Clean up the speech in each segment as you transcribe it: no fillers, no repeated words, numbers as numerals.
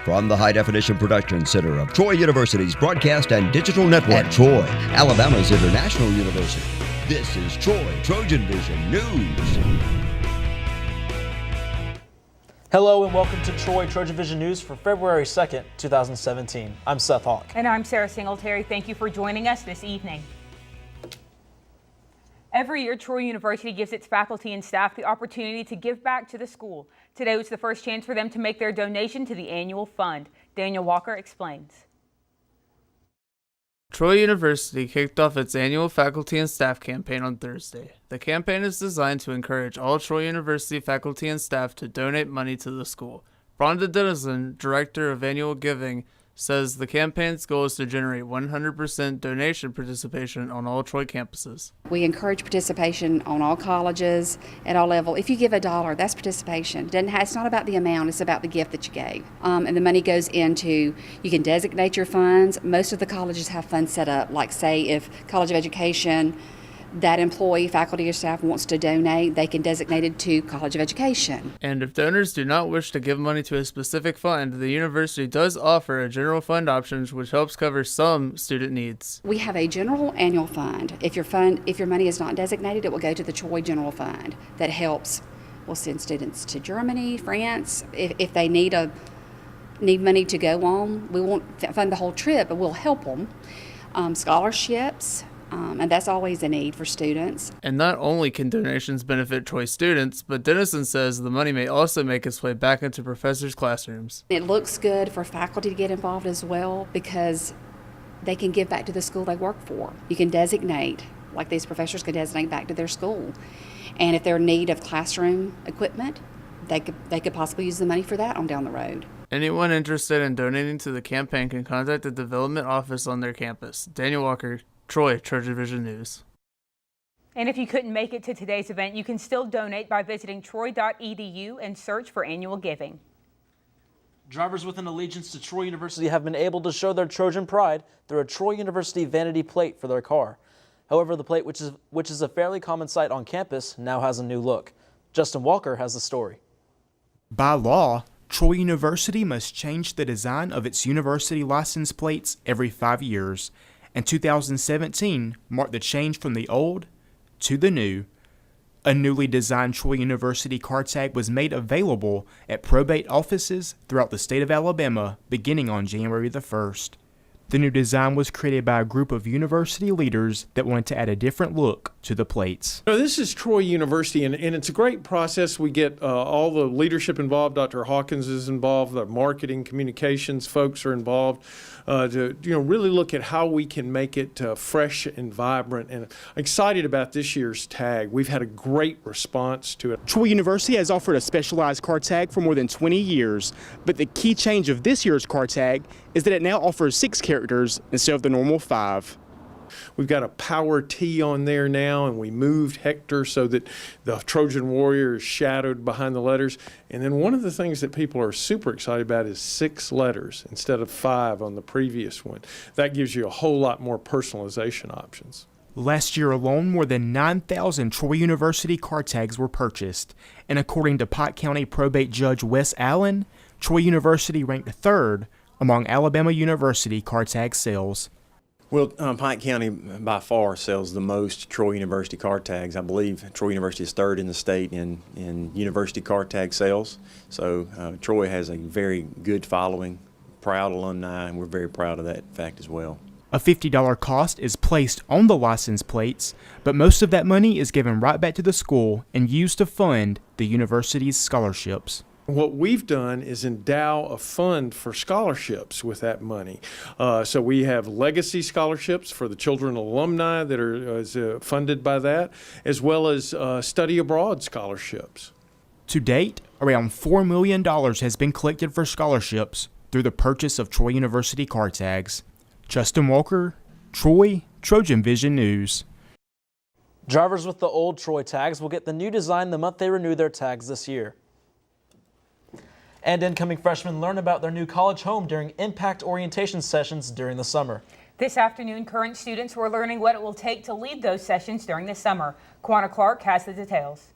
From the High Definition Production Center of Troy University's Broadcast and Digital Network at Troy, Alabama's International University, this is Troy TrojanVision News. Hello and welcome to Troy TrojanVision News for February 2nd, 2017. I'm Seth Hawk. And I'm Sarah Singletary. Thank you for joining us this evening. Every year, Troy University gives its faculty and staff the opportunity to give back to the school. Today was the first chance for them to make their donation to the annual fund. Daniel Walker explains. Troy University kicked off its annual faculty and staff campaign on Thursday. The campaign is designed to encourage all Troy University faculty and staff to donate money to the school. Rhonda Dennison, Director of Annual Giving, says the campaign's goal is to generate 100% donation participation on all Troy campuses. We encourage participation on all colleges at all levels. If you give $1, that's participation. It's not about the amount, it's about the gift that you gave. And the money goes into, you can designate your funds. Most of the colleges have funds set up, like say if College of Education, that employee, faculty, or staff wants to donate, they can designate it to College of Education. And if donors do not wish to give money to a specific fund, the university does offer a general fund option which helps cover some student needs. We have a general annual fund. If your money is not designated, it will go to the Troy General Fund that helps. We'll send students to Germany, France. If they need money to go on, we won't fund the whole trip, but we'll help them. Scholarships. And that's always a need for students. And not only can donations benefit Troy students, but Dennison says the money may also make its way back into professors' classrooms. It looks good for faculty to get involved as well because they can give back to the school they work for. You can designate, like these professors can designate back to their school. And if they're in need of classroom equipment, they could possibly use the money for that on down the road. Anyone interested in donating to the campaign can contact the development office on their campus. Daniel Walker, Troy TrojanVision News. And if you couldn't make it to today's event, you can still donate by visiting troy.edu and search for annual giving. Drivers with an allegiance to Troy University have been able to show their Trojan pride through a Troy University vanity plate for their car. However, the plate, which is a fairly common sight on campus, now has a new look. Justin Walker has the story. By law, Troy University must change the design of its university license plates every 5 years. And 2017 marked the change from the old to the new. A newly designed Troy University car tag was made available at probate offices throughout the state of Alabama beginning on January the 1st. The new design was created by a group of university leaders that wanted to add a different look to the plates. This is Troy University, and it's a great process. We get all the leadership involved. Dr. Hawkins is involved. The marketing, communications folks are involved to really look at how we can make it fresh and vibrant. And I'm excited about this year's tag. We've had a great response to it. Troy University has offered a specialized car tag for more than 20 years, but the key change of this year's car tag is that it now offers 6 characters instead of the normal 5. We've got a power T on there now, and we moved Hector so that the Trojan Warrior is shadowed behind the letters. And then one of the things that people are super excited about is 6 letters instead of 5 on the previous one. That gives you a whole lot more personalization options. Last year alone, more than 9,000 Troy University car tags were purchased. And according to Pike County probate judge Wes Allen, Troy University ranked 3rd among Alabama University car tag sales. Well, Pike County by far sells the most Troy University car tags. I believe Troy University is 3rd in the state in university car tag sales. So Troy has a very good following, proud alumni, and we're very proud of that fact as well. A $50 cost is placed on the license plates, but most of that money is given right back to the school and used to fund the university's scholarships. What we've done is endow a fund for scholarships with that money. So we have legacy scholarships for the children alumni that are funded by that, as well as study abroad scholarships. To date, around $4 million has been collected for scholarships through the purchase of Troy University car tags. Justin Walker, Troy TrojanVision News. Drivers with the old Troy tags will get the new design the month they renew their tags this year. And incoming freshmen learn about their new college home during impact orientation sessions during the summer. This afternoon, current students were learning what it will take to lead those sessions during the summer. Quanah Clark has the details.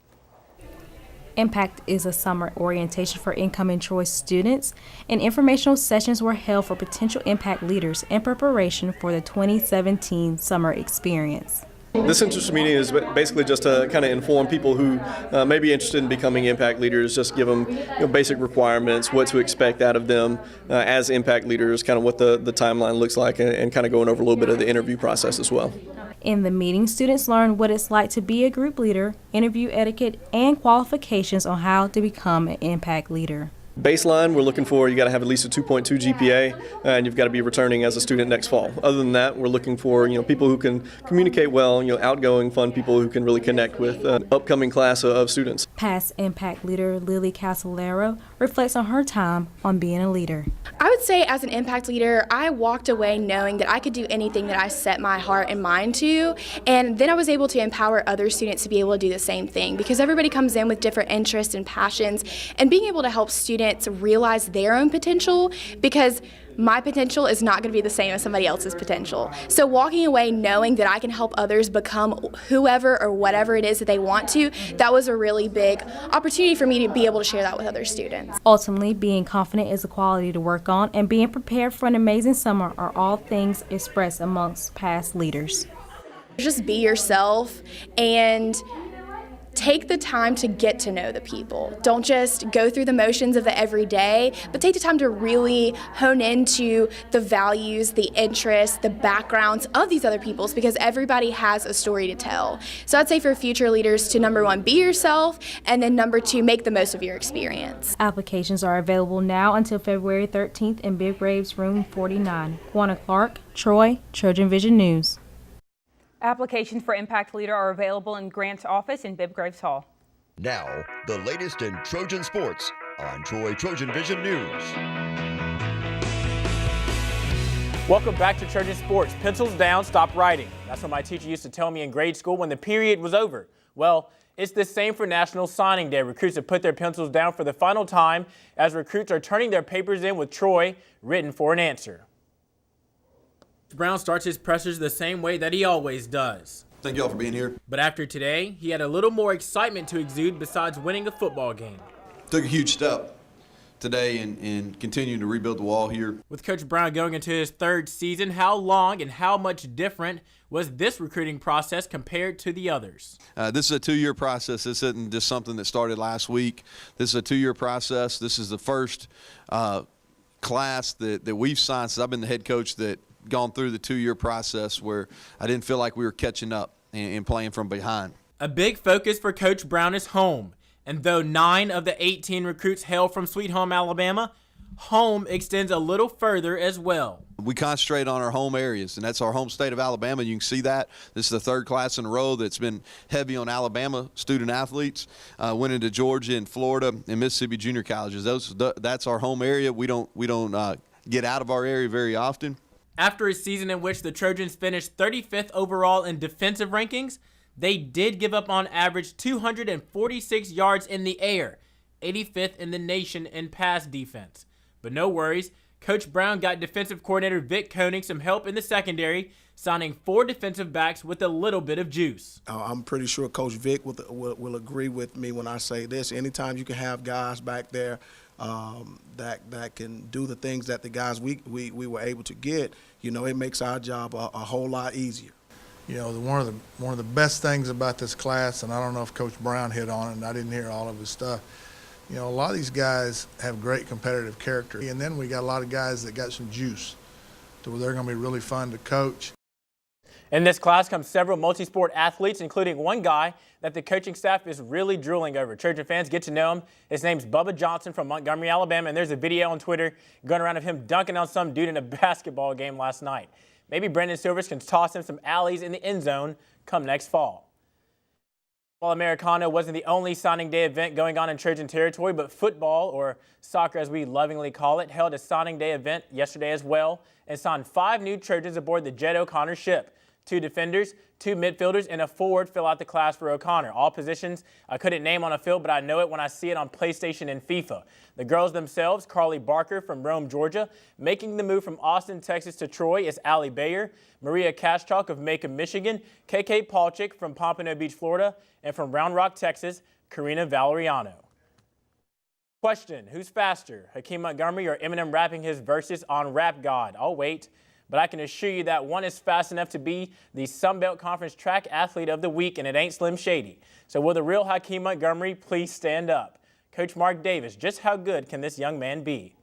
Impact is a summer orientation for incoming Troy students, and informational sessions were held for potential Impact leaders in preparation for the 2017 summer experience. This interest meeting is basically just to kind of inform people who may be interested in becoming Impact leaders, just give them basic requirements, what to expect out of them as Impact leaders, kind of what the timeline looks like, and kind of going over a little bit of the interview process as well. In the meeting, students learned what it's like to be a group leader, interview etiquette, and qualifications on how to become an Impact leader. Baseline, we're looking for you got to have at least a 2.2 GPA, and you've got to be returning as a student next fall. Other than that, we're looking for people who can communicate well, outgoing, fun people who can really connect with an upcoming class of students. Past Impact leader Lily Casolero reflects on her time on being a leader. I would say as an Impact leader, I walked away knowing that I could do anything that I set my heart and mind to, and then I was able to empower other students to be able to do the same thing, because everybody comes in with different interests and passions, and being able to help students realize their own potential, because my potential is not going to be the same as somebody else's potential. So walking away knowing that I can help others become whoever or whatever it is that they want to, that was a really big opportunity for me to be able to share that with other students. Ultimately, being confident is a quality to work on, and being prepared for an amazing summer are all things expressed amongst past leaders. Just be yourself and take the time to get to know the people. Don't just go through the motions of the everyday, but take the time to really hone into the values, the interests, the backgrounds of these other peoples, because everybody has a story to tell. So I'd say for future leaders to, number one, be yourself, and then number two, make the most of your experience. Applications are available now until February 13th in Big Graves Room 49. Juana Clark, Troy, TrojanVision News. Applications for Impact Leader are available in Grant's office in Bibb Graves Hall. Now, the latest in Trojan sports on Troy TrojanVision News. Welcome back to Trojan Sports. Pencils down, stop writing. That's what my teacher used to tell me in grade school when the period was over. Well, it's the same for National Signing Day. Recruits have put their pencils down for the final time as recruits are turning their papers in with Troy written for an answer. Brown starts his pressers the same way that he always does. Thank y'all for being here. But after today, he had a little more excitement to exude besides winning a football game. Took a huge step today in continuing to rebuild the wall here. With Coach Brown going into his third season, how long and how much different was this recruiting process compared to the others? This is a 2-year process. This isn't just something that started last week. This is a 2-year process. This is the first class that we've signed since I've been the head coach that gone through the 2-year process where I didn't feel like we were catching up and playing from behind. A big focus for Coach Brown is home. And though 9 of the 18 recruits hail from Sweet Home, Alabama, home extends a little further as well. We concentrate on our home areas, and that's our home state of Alabama. You can see that. This is the third class in a row that's been heavy on Alabama student athletes. Went into Georgia and Florida and Mississippi junior colleges. That's our home area. We don't get out of our area very often. After a season in which the Trojans finished 35th overall in defensive rankings, they did give up on average 246 yards in the air, 85th in the nation in pass defense. But no worries, Coach Brown got defensive coordinator Vic Koenig some help in the secondary, signing 4 defensive backs with a little bit of juice. I'm pretty sure Coach Vic will agree with me when I say this. Anytime you can have guys back there that can do the things that the guys we were able to get, it makes our job a whole lot easier. One of the best things about this class, and I don't know if Coach Brown hit on it, and I didn't hear all of his stuff. A lot of these guys have great competitive character, and then we got a lot of guys that got some juice, to where they're going to be really fun to coach. In this class comes several multi-sport athletes, including one guy that the coaching staff is really drooling over. Trojan fans get to know him. His name's Bubba Johnson from Montgomery, Alabama, and there's a video on Twitter going around of him dunking on some dude in a basketball game last night. Maybe Brendan Silvers can toss him some alleys in the end zone come next fall. While Americano wasn't the only signing day event going on in Trojan territory, but football, or soccer as we lovingly call it, held a signing day event yesterday as well and signed 5 new Trojans aboard the Jed O'Connor ship. 2 defenders, 2 midfielders, and a forward fill out the class for O'Connor. All positions I couldn't name on a field, but I know it when I see it on PlayStation and FIFA. The girls themselves, Carly Barker from Rome, Georgia. Making the move from Austin, Texas to Troy is Allie Bayer, Maria Kashchalk of Macon, Michigan, KK Palchik from Pompano Beach, Florida, and from Round Rock, Texas, Karina Valeriano. Question, who's faster, Hakeem Montgomery or Eminem rapping his verses on Rap God? I'll wait, but I can assure you that one is fast enough to be the Sun Belt Conference Track Athlete of the Week, and it ain't Slim Shady. So will the real Hakeem Montgomery please stand up? Coach Mark Davis, just how good can this young man be?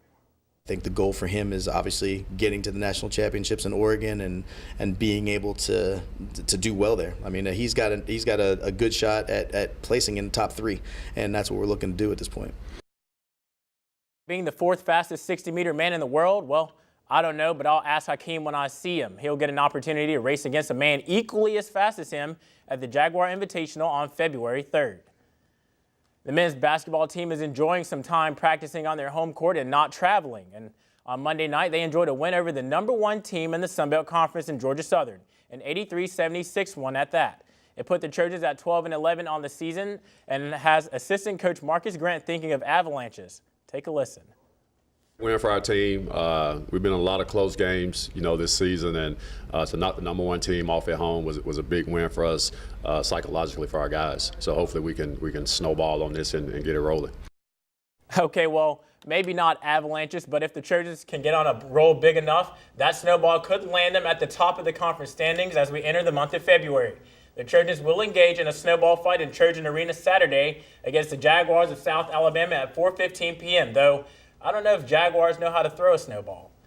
I think the goal for him is obviously getting to the national championships in Oregon and being able to do well there. I mean, he's got a good shot at placing in the top 3, and that's what we're looking to do at this point. Being the 4th fastest 60-meter man in the world, well, I don't know, but I'll ask Hakeem when I see him. He'll get an opportunity to race against a man equally as fast as him at the Jaguar Invitational on February 3rd. The men's basketball team is enjoying some time practicing on their home court and not traveling. And on Monday night, they enjoyed a win over the #1 team in the Sun Belt Conference in Georgia Southern, an 83-76 one at that. It put the Trojans at 12-11 on the season and has assistant coach Marcus Grant thinking of avalanches. Take a listen. Win for our team. We've been in a lot of close games, this season, and to knock the #1 team off at home was a big win for us psychologically for our guys. So hopefully we can snowball on this and get it rolling. Okay, well, maybe not avalanches, but if the Trojans can get on a roll big enough, that snowball could land them at the top of the conference standings as we enter the month of February. The Trojans will engage in a snowball fight in Trojan Arena Saturday against the Jaguars of South Alabama at 4:15 p.m., though I don't know if Jaguars know how to throw a snowball.